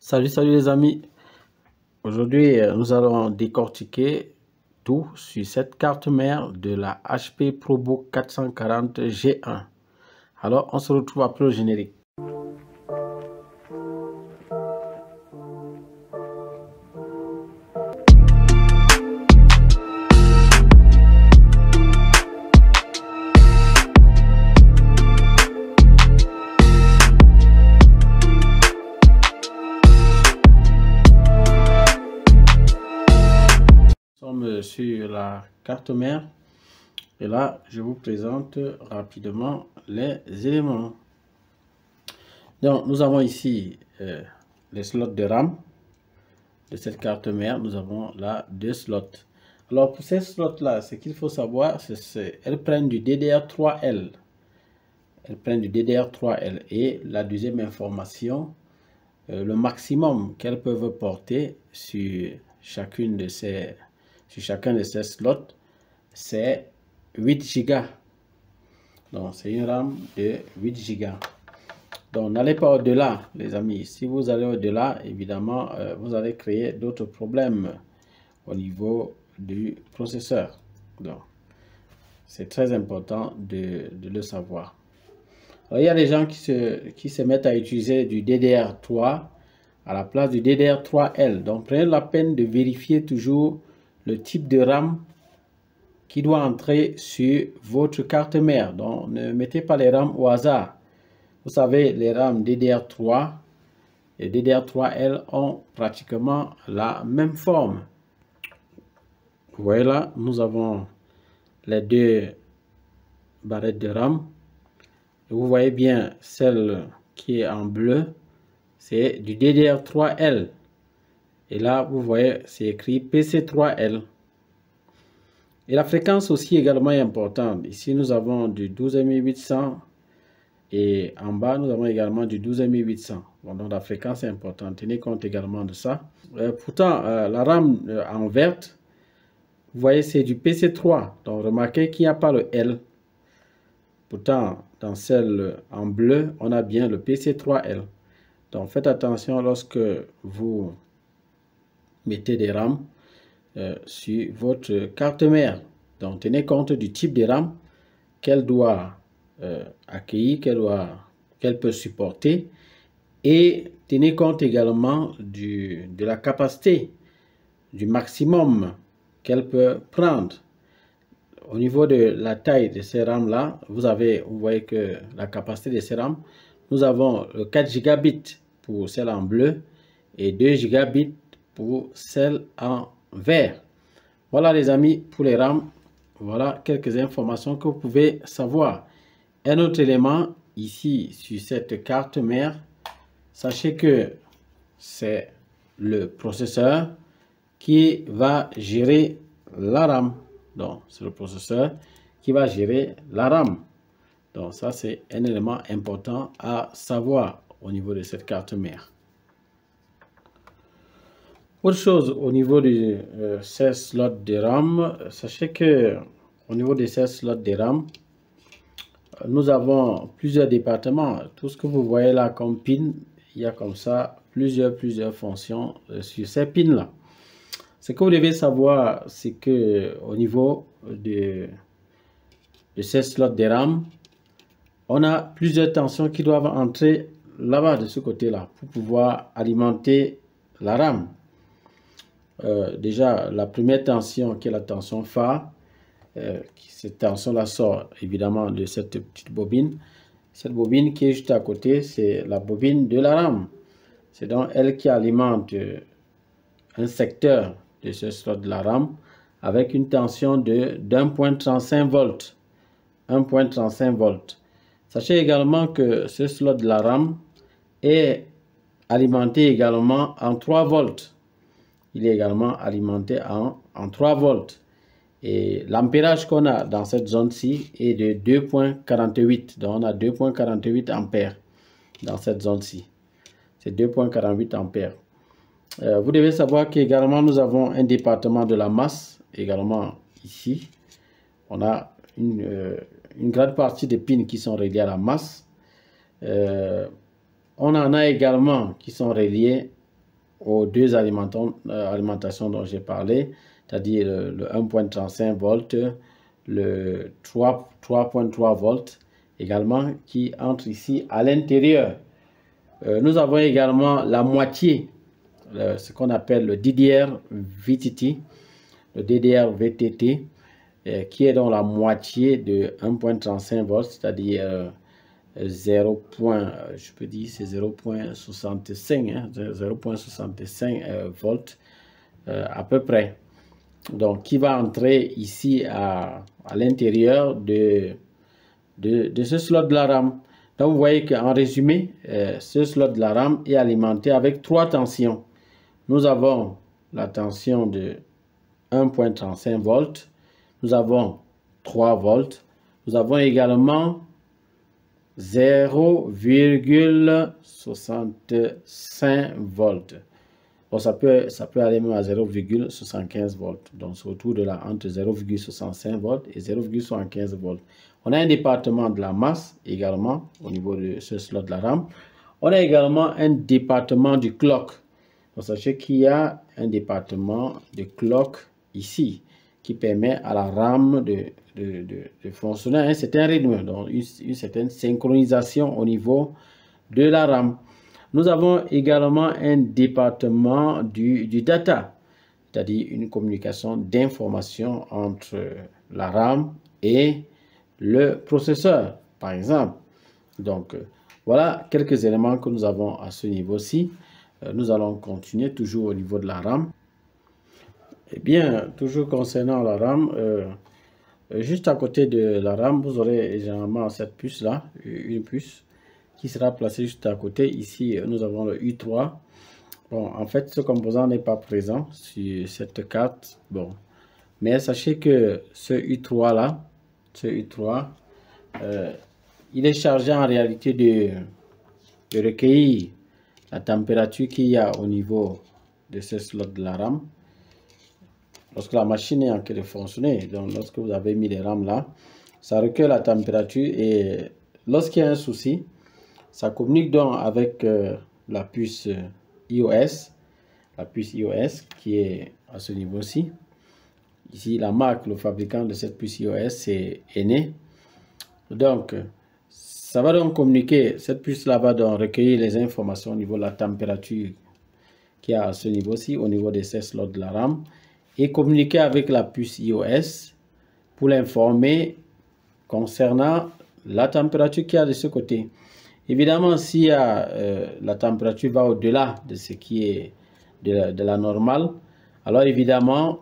Salut les amis. Aujourd'hui, nous allons décortiquer tout sur cette carte mère de la HP ProBook 440 G1. Alors, on se retrouve après le générique. Sur la carte mère et là je vous présente rapidement les éléments. Donc nous avons ici les slots de RAM de cette carte mère. Nous avons là 2 slots. Alors pour ces slots là, ce qu'il faut savoir, c'est elles prennent du DDR3L. Elles prennent du DDR3L. Et la deuxième information, le maximum qu'elles peuvent porter sur chacun de ces slots, c'est 8 Go. Donc, c'est une RAM de 8 Go. Donc, n'allez pas au-delà, les amis. Si vous allez au-delà, évidemment, vous allez créer d'autres problèmes au niveau du processeur. Donc, c'est très important de le savoir. Alors, il y a des gens qui se mettent à utiliser du DDR3 à la place du DDR3L. Donc, prenez la peine de vérifier toujours le type de RAM qui doit entrer sur votre carte mère. Donc, ne mettez pas les RAM au hasard. Vous savez, les RAM DDR3 et DDR3L ont pratiquement la même forme. Vous voyez là, nous avons les deux barrettes de RAM. Et vous voyez bien, celle qui est en bleu, c'est du DDR3L. Et là, vous voyez, c'est écrit PC3L. Et la fréquence aussi également est importante. Ici, nous avons du 12800 et en bas, nous avons également du 12800. Bon, donc la fréquence est importante. Tenez compte également de ça. Pourtant, la RAM en verte, vous voyez, c'est du PC3. Donc, remarquez qu'il n'y a pas le L. Pourtant, dans celle en bleu, on a bien le PC3L. Donc, faites attention lorsque vous mettez des RAM sur votre carte mère. Donc, tenez compte du type de RAM qu'elle doit accueillir, qu'elle peut supporter. Et tenez compte également de la capacité, du maximum qu'elle peut prendre. Au niveau de la taille de ces RAM-là, vous voyez que la capacité de ces RAM, nous avons 4 gigabits pour celle en bleu et 2 gigabits pour celle en vert. Voilà les amis pour les RAM. Voilà quelques informations que vous pouvez savoir. Un autre élément ici sur cette carte mère, sachez que c'est le processeur qui va gérer la RAM. Donc, c'est le processeur qui va gérer la RAM. Donc, ça, c'est un élément important à savoir au niveau de cette carte mère. Autre chose au niveau de ces slots de RAM, sachez que au niveau de ces slots de RAM, nous avons plusieurs départements. Tout ce que vous voyez là comme pin, il y a comme ça plusieurs fonctions sur ces pins là. Ce que vous devez savoir, c'est que au niveau de ces slots de RAM, on a plusieurs tensions qui doivent entrer là-bas de ce côté-là pour pouvoir alimenter la RAM. Déjà, la première tension qui est la tension phare, cette tension-là sort évidemment de cette petite bobine. Cette bobine qui est juste à côté, c'est la bobine de la RAM. C'est donc elle qui alimente un secteur de ce slot de la RAM avec une tension de 1.35 volts. 1.35 volts. Sachez également que ce slot de la RAM est alimenté également en 3 volts. Il est également alimenté en 3 volts. Et l'ampérage qu'on a dans cette zone-ci est de 2.48. Donc on a 2.48 ampères dans cette zone-ci. C'est 2.48 ampères. Vous devez savoir qu'également nous avons un département de la masse, également ici. On a une grande partie des pins qui sont reliés à la masse. On en a également qui sont reliés aux deux alimentations dont j'ai parlé, c'est-à-dire le 1.35 volts, le 3.3 volts également qui entre ici à l'intérieur. Nous avons également la moitié, ce qu'on appelle le DDR VTT, le DDR VTT, qui est dans la moitié de 1.35 volts, c'est-à-dire 0. Je peux dire c'est 0.65 hein, 0.65 volts à peu près. Donc, qui va entrer ici à l'intérieur de ce slot de la RAM. Donc, vous voyez qu'en résumé, ce slot de la RAM est alimenté avec 3 tensions. Nous avons la tension de 1.35 volts. Nous avons 3 volts. Nous avons également 0,65 volts. Bon, ça peut aller même à 0,75 volts. Donc, c'est autour de là, entre 0,65 volts et 0,75 volts. On a un département de la masse également au niveau de ce slot de la RAM. On a également un département du clock. Donc, sachez qu'il y a un département de clock ici qui permet à la RAM de fonctionner à un certain rythme, donc une certaine synchronisation au niveau de la RAM. Nous avons également un département du data, c'est-à-dire une communication d'information entre la RAM et le processeur, par exemple. Donc, voilà quelques éléments que nous avons à ce niveau-ci. Nous allons continuer toujours au niveau de la RAM. Eh bien, toujours concernant la RAM, juste à côté de la RAM, vous aurez généralement cette puce-là, une puce qui sera placée juste à côté. Ici, nous avons le U3. Bon, en fait, ce composant n'est pas présent sur cette carte. Bon, mais sachez que ce U3-là, il est chargé en réalité de recueillir la température qu'il y a au niveau de ce slot de la RAM. Lorsque la machine est en train de fonctionner, donc lorsque vous avez mis les RAM là, ça recueille la température et lorsqu'il y a un souci, ça communique donc avec la puce iOS, qui est à ce niveau-ci. Ici, la marque, le fabricant de cette puce iOS, c'est Ene. Donc, ça va donc communiquer, cette puce-là va donc recueillir les informations au niveau de la température qu'il y a à ce niveau-ci, au niveau de ces slots de la RAM, et communiquer avec la puce iOS pour l'informer concernant la température qu'il y a de ce côté. Évidemment, si la température va au-delà de ce qui est de la normale, alors évidemment,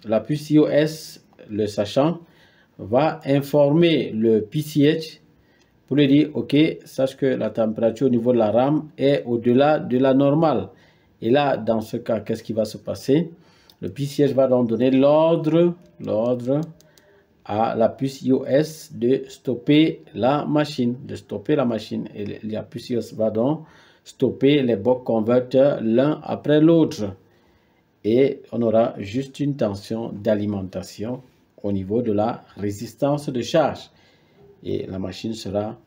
la puce iOS, le sachant, va informer le PCH pour lui dire, OK, sache que la température au niveau de la RAM est au-delà de la normale. Et là, dans ce cas, qu'est-ce qui va se passer? Le PCH va donc donner l'ordre à la puce iOS de stopper la machine, Et la puce iOS va donc stopper les buck converters l'un après l'autre. Et on aura juste une tension d'alimentation au niveau de la résistance de charge. Et la machine sera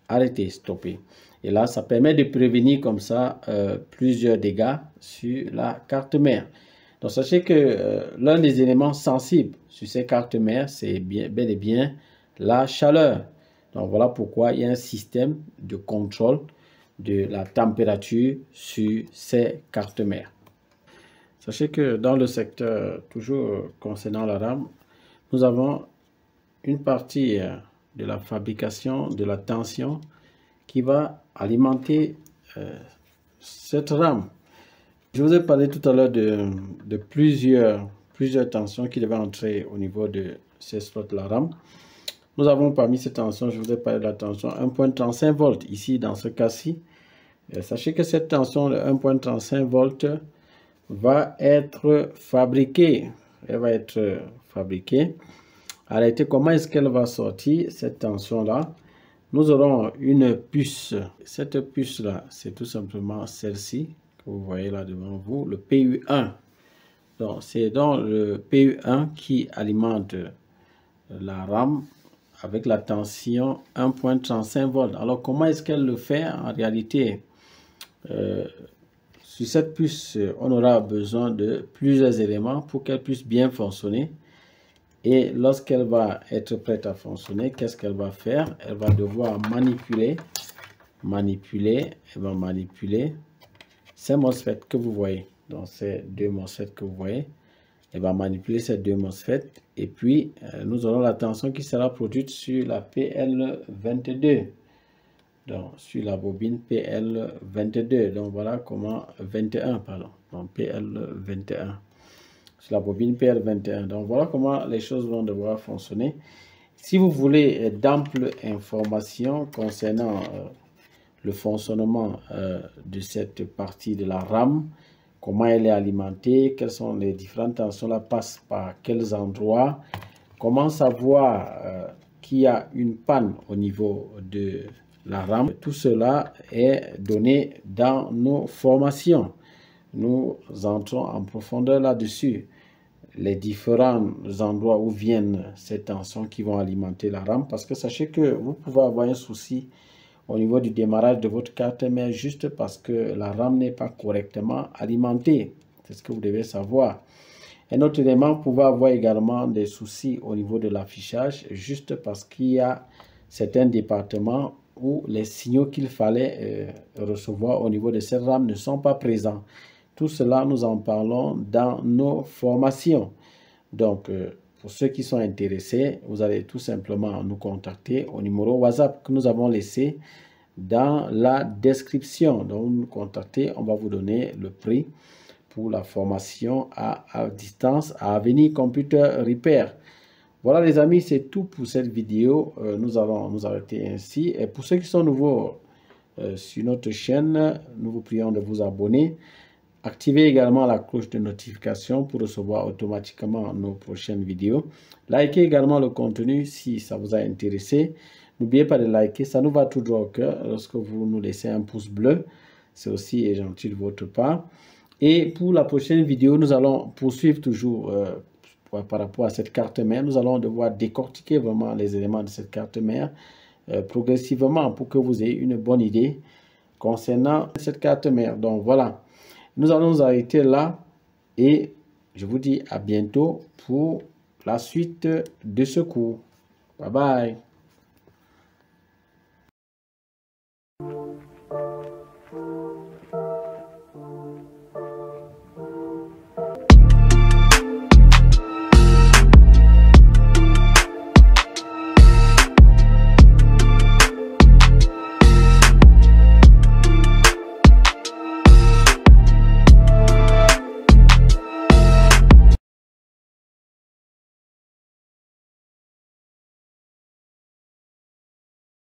arrêtée, stoppée. Et là, ça permet de prévenir comme ça plusieurs dégâts sur la carte mère. Donc, sachez que l'un des éléments sensibles sur ces cartes mères, c'est bel et bien la chaleur. Donc, voilà pourquoi il y a un système de contrôle de la température sur ces cartes mères. Sachez que dans le secteur, toujours concernant la RAM, nous avons une partie de la fabrication de la tension qui va alimenter cette RAM. Je vous ai parlé tout à l'heure de plusieurs tensions qui devaient entrer au niveau de ces slots de la RAM. Nous avons parmi ces tensions, je vous ai parlé de la tension 1.35 volts. Ici, dans ce cas-ci, sachez que cette tension de 1.35 volts va être fabriquée. Elle va être fabriquée. Arrêtez, comment est-ce qu'elle va sortir, cette tension-là? Nous aurons une puce. Cette puce-là, c'est tout simplement celle-ci. Vous voyez là devant vous, le PU1. Donc, c'est donc le PU1 qui alimente la RAM avec la tension 1.35 volts. Alors, comment est-ce qu'elle le fait en réalité? Sur cette puce, on aura besoin de plusieurs éléments pour qu'elle puisse bien fonctionner. Et lorsqu'elle va être prête à fonctionner, qu'est-ce qu'elle va faire? Elle va devoir manipuler ces MOSFET que vous voyez. Donc, ces deux MOSFET que vous voyez. Elle va manipuler ces deux MOSFET. Et puis, nous aurons la tension qui sera produite sur la PL22. Donc, sur la bobine PL22. Donc, voilà comment... 21, pardon. Donc, PL21. Sur la bobine PL21. Donc, voilà comment les choses vont devoir fonctionner. Si vous voulez d'amples informations concernant le fonctionnement de cette partie de la RAM, comment elle est alimentée, quelles sont les différentes tensions, la passe par quels endroits, comment savoir qu'il y a une panne au niveau de la RAM. Tout cela est donné dans nos formations. Nous entrons en profondeur là-dessus. Les différents endroits où viennent ces tensions qui vont alimenter la RAM, parce que sachez que vous pouvez avoir un souci au niveau du démarrage de votre carte mère juste parce que la RAM n'est pas correctement alimentée. C'est ce que vous devez savoir. Un autre élément, vous pouvez avoir également des soucis au niveau de l'affichage juste parce qu'il y a certains départements où les signaux qu'il fallait recevoir au niveau de cette RAM ne sont pas présents. Tout cela, nous en parlons dans nos formations. Donc, pour ceux qui sont intéressés, vous allez tout simplement nous contacter au numéro WhatsApp que nous avons laissé dans la description. Donc, vous nous contactez, on va vous donner le prix pour la formation à distance à Avenir Computer Repair. Voilà les amis, c'est tout pour cette vidéo. Nous allons nous arrêter ainsi. Et pour ceux qui sont nouveaux sur notre chaîne, nous vous prions de vous abonner. Activez également la cloche de notification pour recevoir automatiquement nos prochaines vidéos. Likez également le contenu si ça vous a intéressé. N'oubliez pas de liker, ça nous va tout droit au cœur lorsque vous nous laissez un pouce bleu. C'est aussi gentil de votre part. Et pour la prochaine vidéo, nous allons poursuivre toujours par rapport à cette carte mère. Nous allons devoir décortiquer vraiment les éléments de cette carte mère progressivement pour que vous ayez une bonne idée concernant cette carte mère. Donc voilà. Nous allons nous arrêter là et je vous dis à bientôt pour la suite de ce cours. Bye bye.